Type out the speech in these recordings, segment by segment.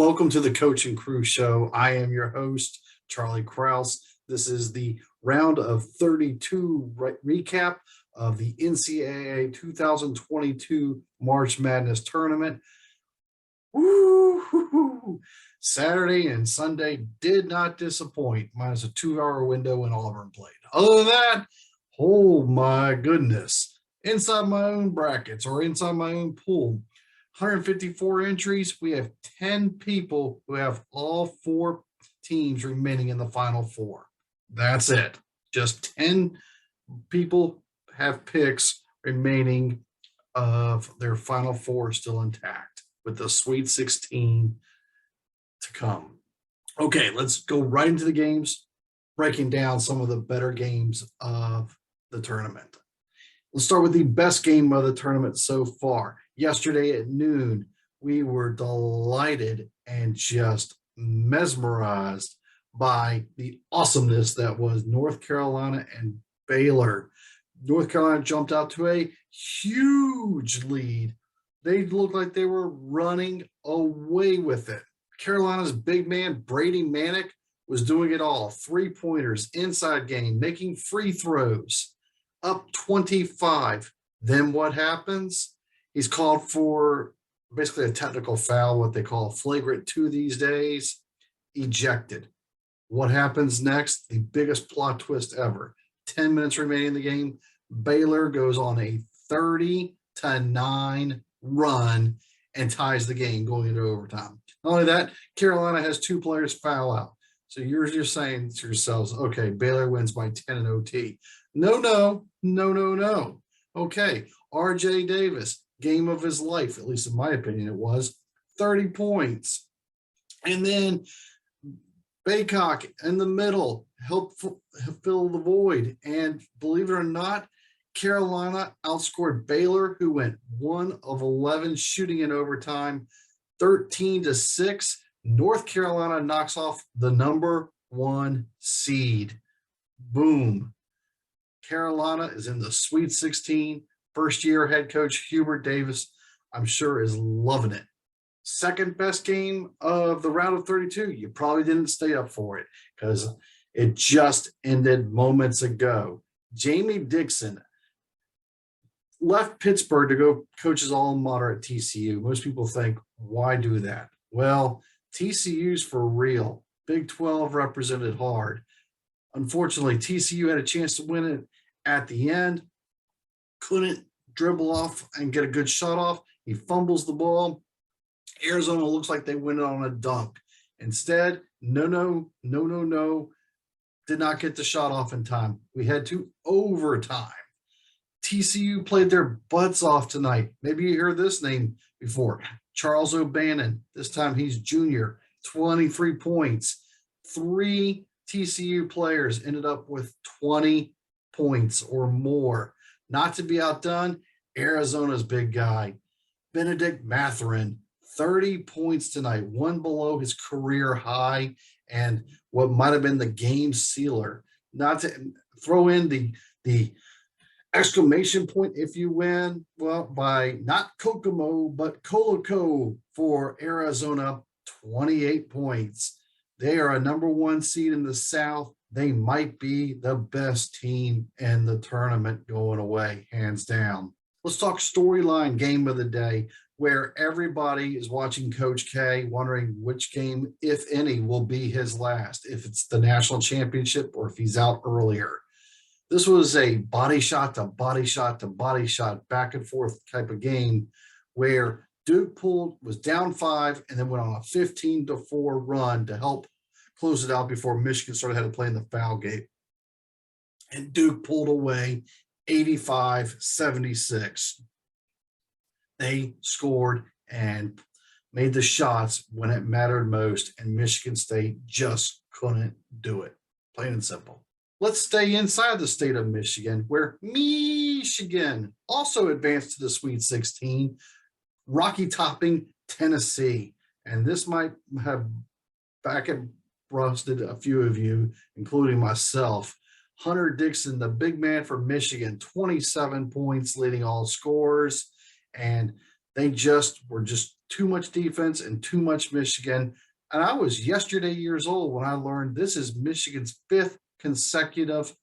Welcome to the Coach and Crew Show. I am your host, Charlie Kraus. This is the round of 32 recap of the NCAA 2022 March Madness Tournament. Woo-hoo-hoo. Saturday and Sunday did not disappoint, minus a 2-hour window when Auburn played. Other than that, oh my goodness. Inside my own brackets or inside my own pool, 154 entries. We have 10 people who have all 4 teams remaining in the Final Four. That's it. Just 10 people have picks remaining of their Final Four still intact with the Sweet 16 to come. Okay, let's go right into the games, breaking down some of the better games of the tournament. Let's start with the best game of the tournament so far. Yesterday at noon, we were delighted and just mesmerized by the awesomeness that was North Carolina and Baylor. North Carolina jumped out to a huge lead. They looked like they were running away with it. Carolina's big man, Brady Manick, was doing it all. 3-pointers, inside game, making free throws, up 25. Then what happens? He's called for basically a technical foul, what they call a flagrant 2 these days, ejected. What happens next? The biggest plot twist ever. 10 minutes remaining in the game. Baylor goes on a 30-9 run and ties the game going into overtime. Not only that, Carolina has 2 players foul out. So you're just saying to yourselves, okay, Baylor wins by 10 in OT. No. Okay, RJ Davis, game of his life, at least in my opinion it was, 30 points. And then Baycock in the middle helped fill the void. And believe it or not, Carolina outscored Baylor, who went 1 of 11 shooting in overtime, 13-6. North Carolina knocks off the number 1 seed. Boom. Carolina is in the Sweet 16. First-year head coach Hubert Davis, I'm sure, is loving it. Second best game of the round of 32. You probably didn't stay up for it because it just ended moments ago. Jamie Dixon left Pittsburgh to go coach his alma mater at TCU. Most people think, why do that? Well, TCU's for real. Big 12 represented hard. Unfortunately, TCU had a chance to win it at the end. Couldn't dribble off and get a good shot off. He fumbles the ball. Arizona looks like they win it on a dunk. Instead, no. Did not get the shot off in time. We had to overtime. TCU played their butts off tonight. Maybe you heard this name before. Charles O'Bannon. This time he's junior. 23 points. 3 TCU players ended up with 20 points or more. Not to be outdone, Arizona's big guy, Benedict Mathurin, 30 points tonight, 1 below his career high and what might have been the game sealer. Not to throw in the exclamation point if you win, well, by not Kokomo, but Colico for Arizona, 28 points. They are a number 1 seed in the South. They might be the best team in the tournament going away, hands down. Let's talk storyline game of the day, where everybody is watching Coach K, wondering which game, if any, will be his last, if it's the national championship or if he's out earlier. This was a body shot to body shot to body shot, back and forth type of game where Duke was down 5 and then went on a 15-4 run to help close it out before Michigan started had to play in the foul gate. And Duke pulled away 85-76. They scored and made the shots when it mattered most, and Michigan State just couldn't do it. Plain and simple. Let's stay inside the state of Michigan, where Michigan also advanced to the Sweet 16, Rocky topping Tennessee. And this might have back and rusted a few of you, including myself. Hunter Dixon, the big man for Michigan, 27 points, leading all scorers. And they were just too much defense and too much Michigan. And I was yesterday years old when I learned this is Michigan's 5th consecutive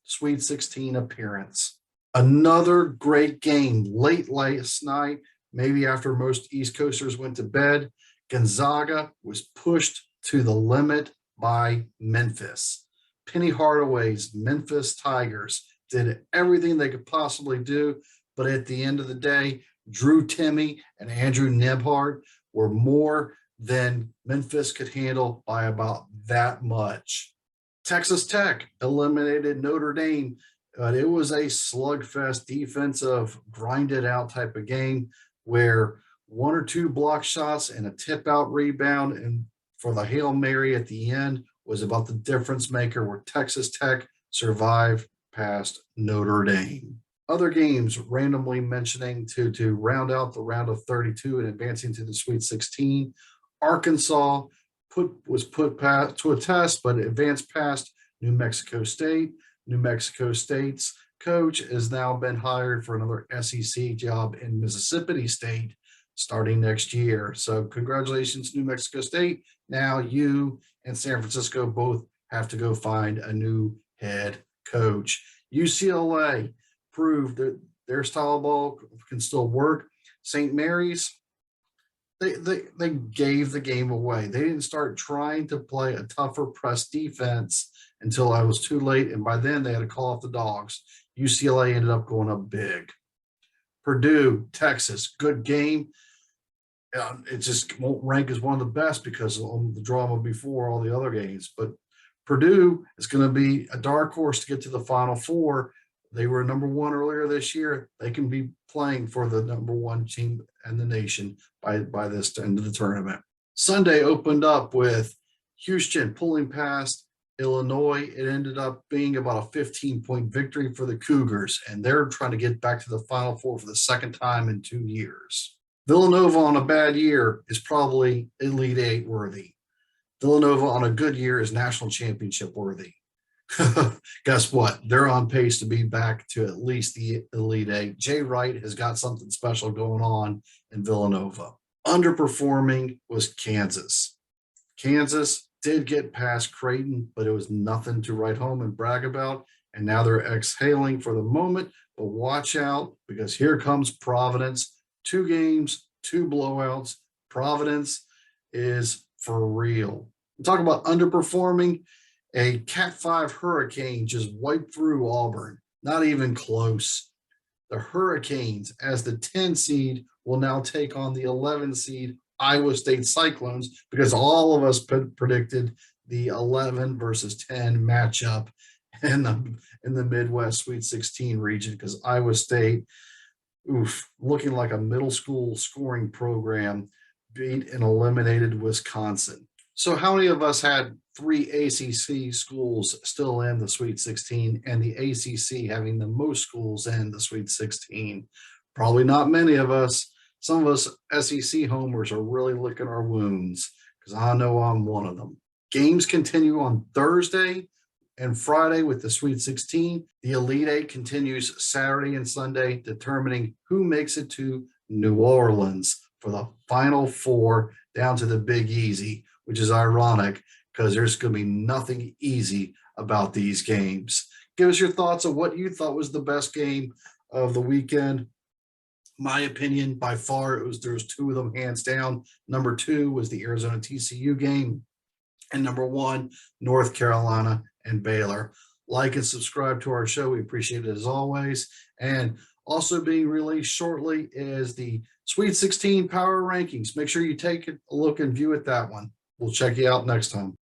Sweet 16 appearance. Another great game late last night, maybe after most East Coasters went to bed. Gonzaga was pushed to the limit by Memphis. Penny Hardaway's Memphis Tigers did everything they could possibly do, but at the end of the day, Drew Timme and Andrew Nembhard were more than Memphis could handle by about that much. Texas Tech eliminated Notre Dame, but it was a slugfest, defensive, grinded out type of game where one or two block shots and a tip out rebound and for the Hail Mary at the end was about the difference maker where Texas Tech survived past Notre Dame. Other games randomly mentioning to round out the round of 32 and advancing to the Sweet 16. Arkansas was put to a test, but advanced past New Mexico State. New Mexico State's coach has now been hired for another SEC job in Mississippi State starting next year. So congratulations, New Mexico State. Now you and San Francisco both have to go find a new head coach. UCLA proved that their style of ball can still work. St. Mary's, they gave the game away. They didn't start trying to play a tougher press defense until I was too late, and by then they had to call off the dogs. UCLA ended up going up big. Purdue, Texas, good game. It just won't rank as one of the best because of the drama before all the other games. But Purdue is going to be a dark horse to get to the Final Four. They were number one earlier this year. They can be playing for the number one team in the nation by this end of the tournament. Sunday opened up with Houston pulling past Illinois. It ended up being about a 15-point victory for the Cougars, and they're trying to get back to the Final Four for the second time in 2 years. Villanova on a bad year is probably Elite Eight worthy. Villanova on a good year is national championship worthy. Guess what? They're on pace to be back to at least the Elite Eight. Jay Wright has got something special going on in Villanova. Underperforming was Kansas. Kansas did get past Creighton, but it was nothing to write home and brag about. And now they're exhaling for the moment. But watch out, because here comes Providence. 2 games, 2 blowouts. Providence is for real. We talk about underperforming. A Cat 5 hurricane just wiped through Auburn. Not even close. The Hurricanes, as the 10 seed, will now take on the 11 seed Iowa State Cyclones because all of us predicted the 11 versus 10 matchup in the Midwest Sweet 16 region because Iowa State, looking like a middle school scoring program, beat and eliminated Wisconsin. So how many of us had 3 ACC schools still in the Sweet 16 and the ACC having the most schools in the Sweet 16? Probably not many of us. Some of us SEC homers are really licking our wounds because I know I'm one of them. Games continue on Thursday and Friday with the Sweet 16. The Elite Eight continues Saturday and Sunday, determining who makes it to New Orleans for the Final Four down to the Big Easy, which is ironic because there's going to be nothing easy about these games. Give us your thoughts on what you thought was the best game of the weekend. My opinion, by far, there was 2 of them hands down. Number 2 was the Arizona TCU game, and number 1, North Carolina and Baylor. Like and subscribe to our show. We appreciate it as always. And also being released shortly is the Sweet 16 Power Rankings. Make sure you take a look and view at that one. We'll check you out next time.